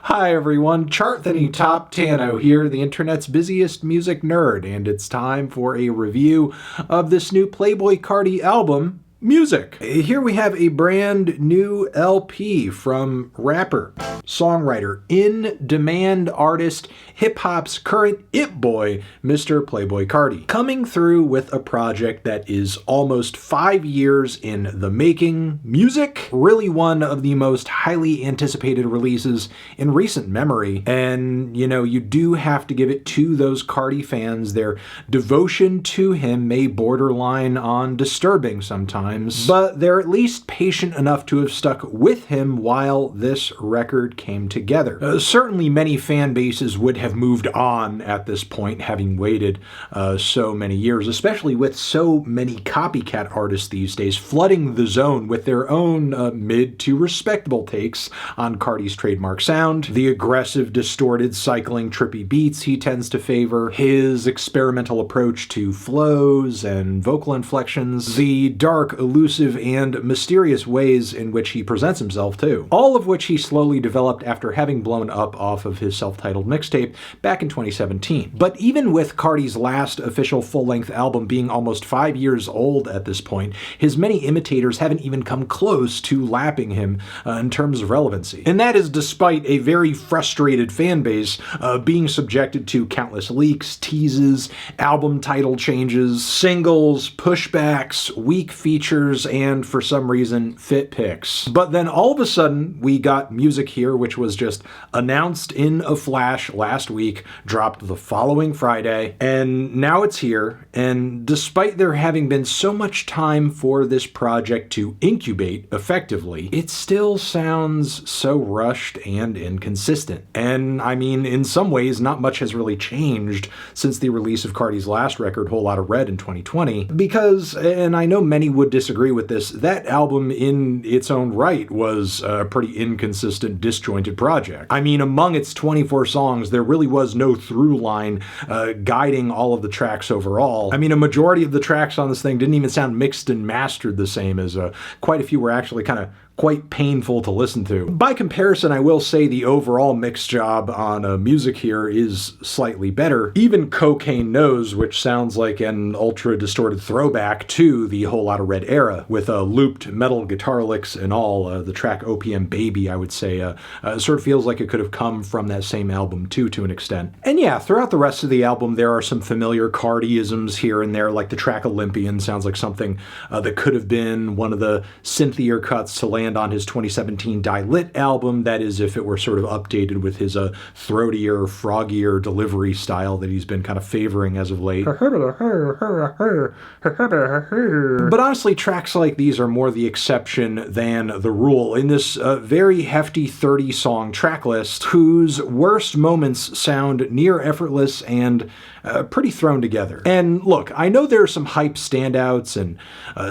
Hi everyone, Chart the Top Tano here, the internet's busiest music nerd, and it's time for a review of this new Playboi Carti album, Music. Here we have a brand new LP from rapper, songwriter, in-demand artist, hip-hop's current it-boy, Mr. Playboi Carti, coming through with a project that is almost 5 years in the making. Music, really one of the most highly anticipated releases in recent memory, and you do have to give it to those Carti fans. Their devotion to him may borderline on disturbing sometimes, but they're at least patient enough to have stuck with him while this record came together. Certainly many fan bases would have moved on at this point, having waited so many years, especially with so many copycat artists these days flooding the zone with their own mid to respectable takes on Carti's trademark sound, the aggressive, distorted, cycling, trippy beats he tends to favor, his experimental approach to flows and vocal inflections, the dark, elusive, and mysterious ways in which he presents himself too. All of which he slowly developed after having blown up off of his self-titled mixtape back in 2017. But even with Carti's last official full-length album being almost 5 years old at this point, his many imitators haven't even come close to lapping him in terms of relevancy. And that is despite a very frustrated fan base being subjected to countless leaks, teases, album title changes, singles, pushbacks, weak features, and for some reason, fit pics. But then all of a sudden, we got Music here, which was just announced in a flash last week, dropped the following Friday, and now it's here. And despite there having been so much time for this project to incubate effectively, it still sounds so rushed and inconsistent. And I mean, in some ways, not much has really changed since the release of Carti's last record, Whole Lotta Red, in 2020, because, and I know many would disagree with this, that album in its own right was a pretty inconsistent, disjointed project. I mean, among its 24 songs, there really was no through line guiding all of the tracks overall. I mean, a majority of the tracks on this thing didn't even sound mixed and mastered the same, as quite a few were actually kind of quite painful to listen to. By comparison, I will say the overall mix job on Music here is slightly better. Even Cocaine Nose, which sounds like an ultra-distorted throwback to the Whole Lotta Red era, with looped metal guitar licks and all, the track OPM Baby, I would say, sort of feels like it could have come from that same album too, to an extent. And yeah, throughout the rest of the album, there are some familiar Carti-isms here and there, like the track Olympian sounds like something that could have been one of the synthier cuts to land on his 2017 Die Lit album, that is, if it were sort of updated with his throatier, froggier delivery style that he's been kind of favoring as of late. But honestly, tracks like these are more the exception than the rule in this very hefty 30-song track list, whose worst moments sound near effortless and pretty thrown together. And look, I know there are some hype standouts and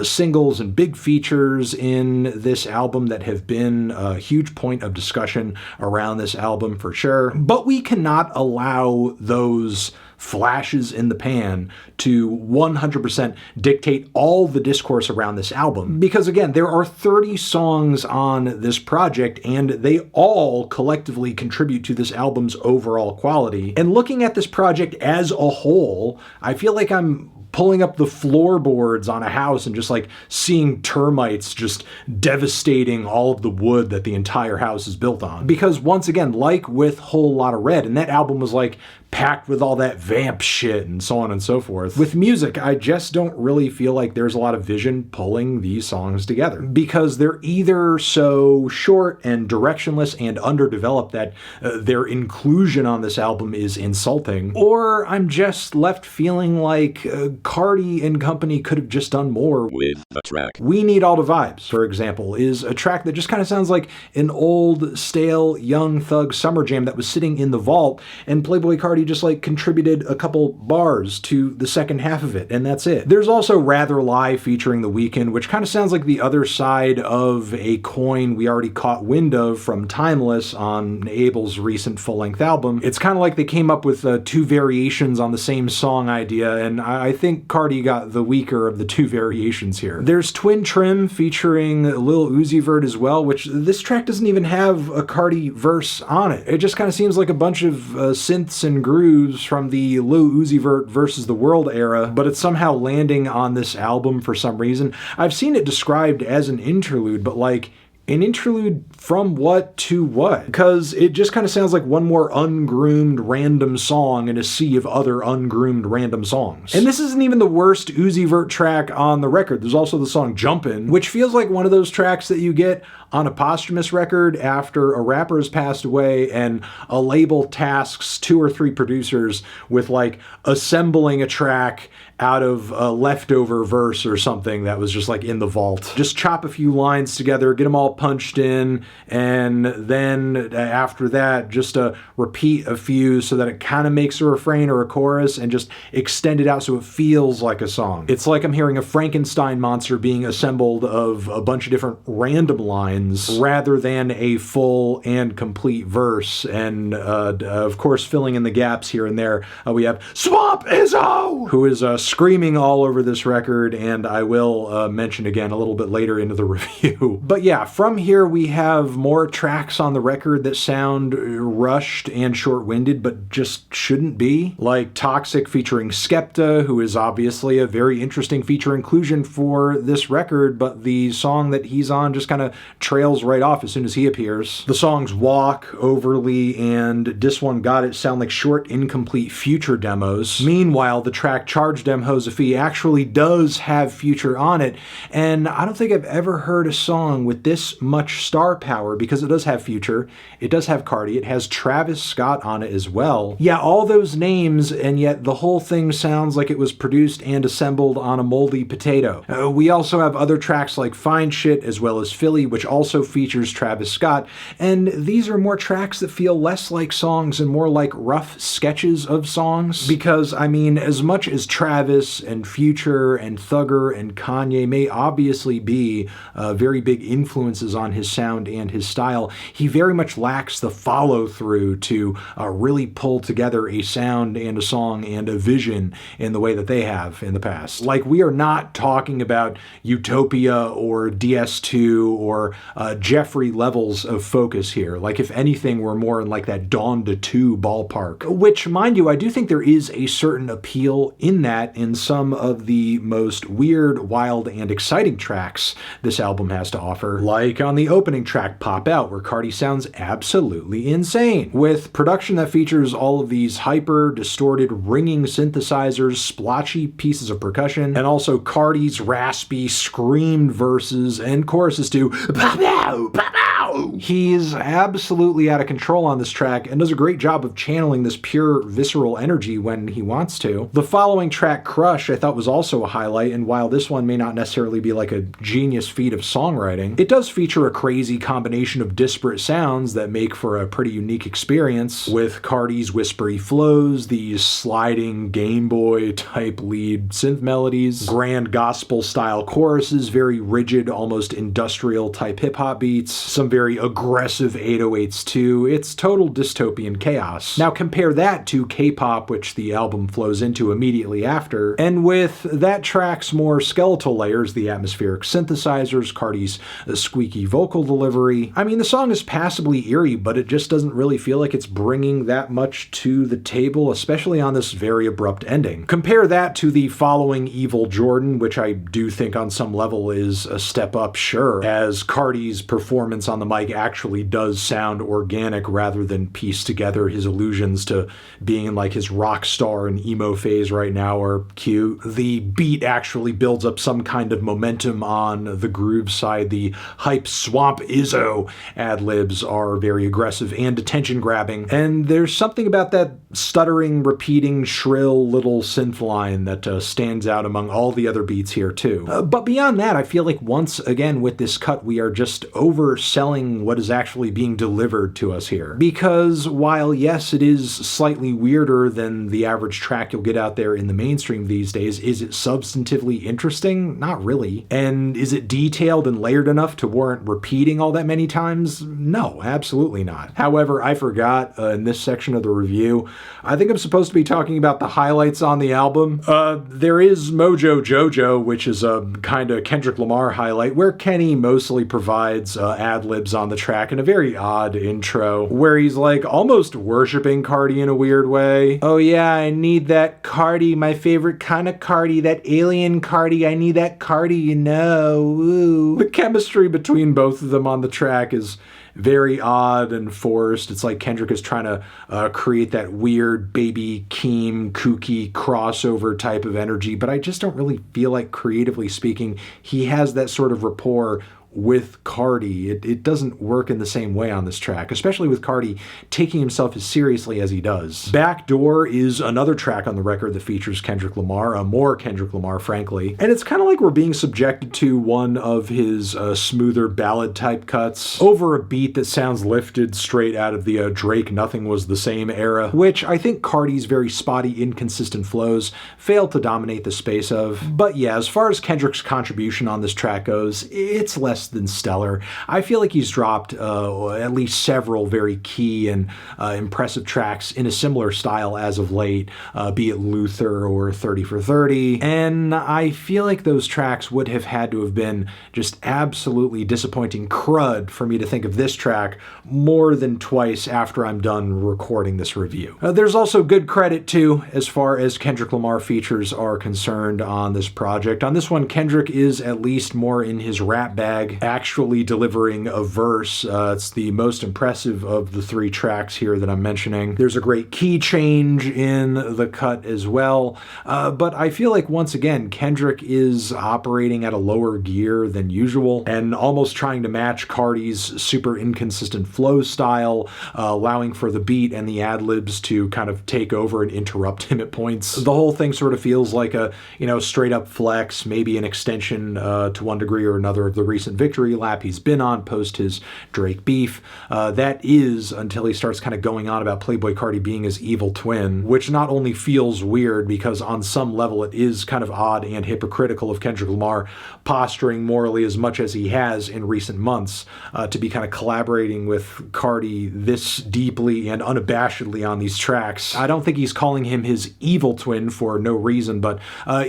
singles and big features in this album that have been a huge point of discussion around this album for sure, but we cannot allow those flashes in the pan to 100% dictate all the discourse around this album. Because again, there are 30 songs on this project, and they all collectively contribute to this album's overall quality. And looking at this project as a whole, I feel like I'm pulling up the floorboards on a house and just like seeing termites just devastating all of the wood that the entire house is built on. Because once again, like with Whole Lotta Red, and that album was like packed with all that vamp shit and so on and so forth. With Music, I just don't really feel like there's a lot of vision pulling these songs together, because they're either so short and directionless and underdeveloped that their inclusion on this album is insulting, or I'm just left feeling like Carti and company could have just done more with the track. We Need All the Vibes, for example, is a track that just kind of sounds like an old, stale, Young Thug summer jam that was sitting in the vault, and Playboi Carti Carti just like contributed a couple bars to the second half of it, and that's it. There's also Rather Lie featuring The Weeknd, which kind of sounds like the other side of a coin we already caught wind of from Timeless on Abel's recent full-length album. It's kind of like they came up with two variations on the same song idea, and I think Carti got the weaker of the two variations here. There's Twin Trim featuring Lil Uzi Vert as well, which this track doesn't even have a Carti verse on it. It just kind of seems like a bunch of synths and grooves from the Lil Uzi Vert versus the World era, but it's somehow landing on this album for some reason. I've seen it described as an interlude, but like, an interlude from what to what? Because it just kind of sounds like one more ungroomed random song in a sea of other ungroomed random songs. And this isn't even the worst Uzi Vert track on the record. There's also the song Jumpin', which feels like one of those tracks that you get on a posthumous record after a rapper has passed away and a label tasks 2 or 3 producers with like assembling a track out of a leftover verse or something that was just like in the vault. Just chop a few lines together, get them all punched in, and then after that, just repeat a few so that it kind of makes a refrain or a chorus and just extend it out so it feels like a song. It's like I'm hearing a Frankenstein monster being assembled of a bunch of different random lines rather than a full and complete verse. And of course, filling in the gaps here and there, we have Swamp Izzo, who is screaming all over this record, and I will mention again a little bit later into the review. But yeah, from here we have more tracks on the record that sound rushed and short-winded, but just shouldn't be. Like Toxic featuring Skepta, who is obviously a very interesting feature inclusion for this record, but the song that he's on just kind of trails right off as soon as he appears. The songs Walk, Overly, and This One Got It sound like short, incomplete Future demos. Meanwhile, the track Charge Dem Josephi actually does have Future on it, and I don't think I've ever heard a song with this much star power, because it does have Future, it does have Carti, it has Travis Scott on it as well. Yeah, all those names, and yet the whole thing sounds like it was produced and assembled on a moldy potato. We also have other tracks like Fine Shit as well as Philly, which also features Travis Scott, and these are more tracks that feel less like songs and more like rough sketches of songs, because I mean, as much as Travis and Future and Thugger and Kanye may obviously be very big influences on his sound and his style, he very much lacks the follow-through to really pull together a sound and a song and a vision in the way that they have in the past. Like, we are not talking about Utopia or DS2 or Jeffrey levels of focus here. Like, if anything, we're more in like that Dawn to 2 ballpark, which, mind you, I do think there is a certain appeal in that in some of the most weird, wild, and exciting tracks this album has to offer, like on the opening track Pop Out, where Carti sounds absolutely insane, with production that features all of these hyper distorted ringing synthesizers, splotchy pieces of percussion, and also Carti's raspy screamed verses and choruses to Pop Out, Pop Out. He's absolutely out of control on this track and does a great job of channeling this pure visceral energy when he wants to. The following track, Crush, I thought was also a highlight, and while this one may not necessarily be like a genius feat of songwriting, it does feature a crazy combination of disparate sounds that make for a pretty unique experience, with Carti's whispery flows, these sliding Game Boy type lead synth melodies, grand gospel style choruses, very rigid, almost industrial type hip hop beats, some very aggressive 808s too. It's total dystopian chaos. Now compare that to K-pop, which the album flows into immediately after, and with that track's more skeletal layers, the atmospheric synthesizers, Carti's squeaky vocal delivery. I mean, the song is passably eerie, but it just doesn't really feel like it's bringing that much to the table, especially on this very abrupt ending. Compare that to the following Evil Jordan, which I do think on some level is a step up, sure, as Carti's performance on the mic actually does sound organic rather than piece together. His allusions to being in like his rock star and emo phase right now are cute. The beat actually builds up some kind of momentum on the groove side. The hype Swamp Izzo ad-libs are very aggressive and attention-grabbing, and there's something about that stuttering, repeating, shrill little synth line that stands out among all the other beats here too. But beyond that, I feel like once again with this cut we are just overselling what is actually being delivered to us here. Because while yes, it is slightly weirder than the average track you'll get out there in the mainstream these days, is it substantively interesting? Not really. And is it detailed and layered enough to warrant repeating all that many times? No, absolutely not. However, I forgot in this section of the review, I think I'm supposed to be talking about the highlights on the album. There is Mojo Jojo, which is a kind of Kendrick Lamar highlight, where Kenny mostly provides ad-libs on the track in a very odd intro, where he's like almost worshipping Carti in a weird way. Oh yeah, I need that Carti, my favorite kind of Carti, that alien Carti, I need that Carti, you know, woo. The chemistry between both of them on the track is very odd and forced. It's like Kendrick is trying to create that weird Baby Keem kooky crossover type of energy, but I just don't really feel like, creatively speaking, he has that sort of rapport with Carti. It doesn't work in the same way on this track, especially with Carti taking himself as seriously as he does. Backdoor is another track on the record that features Kendrick Lamar, more Kendrick Lamar, frankly. And it's kind of like we're being subjected to one of his smoother ballad type cuts over a beat that sounds lifted straight out of the Drake Nothing Was the Same era, which I think Carti's very spotty, inconsistent flows fail to dominate the space of. But yeah, as far as Kendrick's contribution on this track goes, it's less than stellar. I feel like he's dropped at least several very key and impressive tracks in a similar style as of late, be it Luther or 30 for 30, and I feel like those tracks would have had to have been just absolutely disappointing crud for me to think of this track more than twice after I'm done recording this review. There's also good credit too, as far as Kendrick Lamar features are concerned on this project. On this one, Kendrick is at least more in his rap bag, actually delivering a verse. It's the most impressive of the three tracks here that I'm mentioning. There's a great key change in the cut as well, but I feel like once again Kendrick is operating at a lower gear than usual and almost trying to match Carti's super inconsistent flow style, allowing for the beat and the ad-libs to kind of take over and interrupt him at points. The whole thing sort of feels like a, straight up flex, maybe an extension to one degree or another of the recent victory lap he's been on post his Drake beef. That is until he starts kind of going on about Playboi Carti being his evil twin, which not only feels weird because on some level it is kind of odd and hypocritical of Kendrick Lamar posturing morally as much as he has in recent months to be kind of collaborating with Carti this deeply and unabashedly on these tracks. I don't think he's calling him his evil twin for no reason, but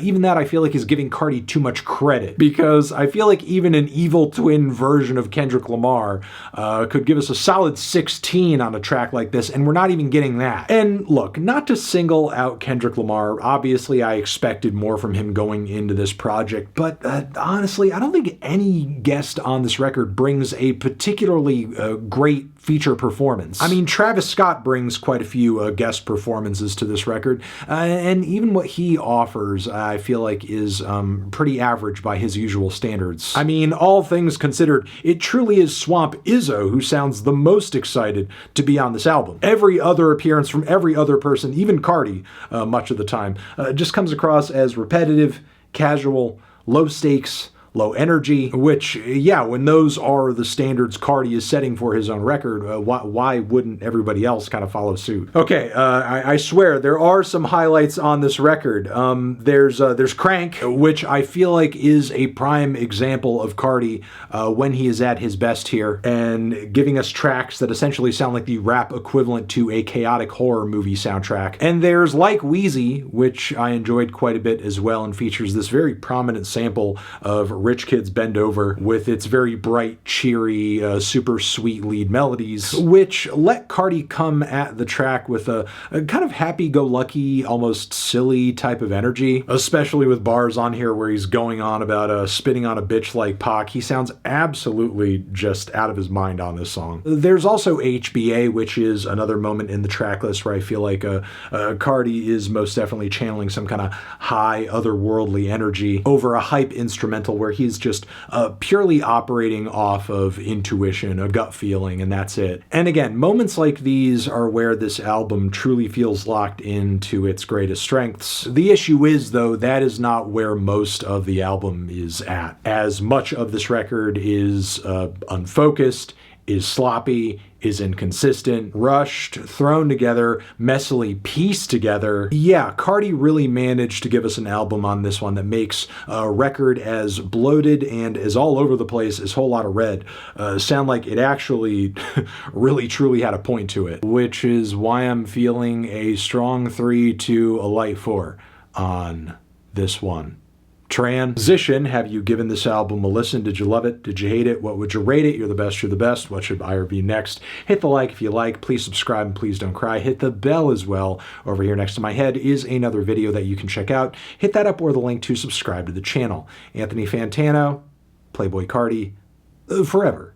even that I feel like is giving Carti too much credit, because I feel like even an evil twin version of Kendrick Lamar could give us a solid 16 on a track like this, and we're not even getting that. And look, not to single out Kendrick Lamar, obviously I expected more from him going into this project, but honestly, I don't think any guest on this record brings a particularly great feature performance. I mean, Travis Scott brings quite a few guest performances to this record, and even what he offers, I feel like, is pretty average by his usual standards. I mean, all things considered, it truly is Swamp Izzo who sounds the most excited to be on this album. Every other appearance from every other person, even Carti, much of the time, just comes across as repetitive, casual, low stakes, low energy, which, yeah, when those are the standards Carti is setting for his own record, why wouldn't everybody else kind of follow suit? Okay, I swear, there are some highlights on this record. There's Crank, which I feel like is a prime example of Carti when he is at his best here, and giving us tracks that essentially sound like the rap equivalent to a chaotic horror movie soundtrack. And there's Like Wheezy, which I enjoyed quite a bit as well, and features this very prominent sample of Rich Kids Bend Over with its very bright, cheery, super sweet lead melodies, which let Carti come at the track with a kind of happy-go-lucky, almost silly type of energy, especially with bars on here where he's going on about spitting on a bitch like Pac. He sounds absolutely just out of his mind on this song. There's also HBA, which is another moment in the track list where I feel like Carti is most definitely channeling some kind of high, otherworldly energy over a hype instrumental where he's just purely operating off of intuition, a gut feeling, and that's it. And again, moments like these are where this album truly feels locked into its greatest strengths. The issue is, though, that is not where most of the album is at. As much of this record is unfocused, is sloppy, is inconsistent, rushed, thrown together, messily pieced together. Yeah, Carti really managed to give us an album on this one that makes a record as bloated and as all over the place as Whole Lotta Red sound like it actually really truly had a point to it, which is why I'm feeling a strong 3 to a light 4 on this one. Transition. Have you given this album a listen? Did you love it? Did you hate it? What would you rate it? You're the best, you're the best. What should I review next? Hit the like if you like. Please subscribe and please don't cry. Hit the bell as well. Over here next to my head is another video that you can check out. Hit that up or the link to subscribe to the channel. Anthony Fantano, Playboi Carti, forever.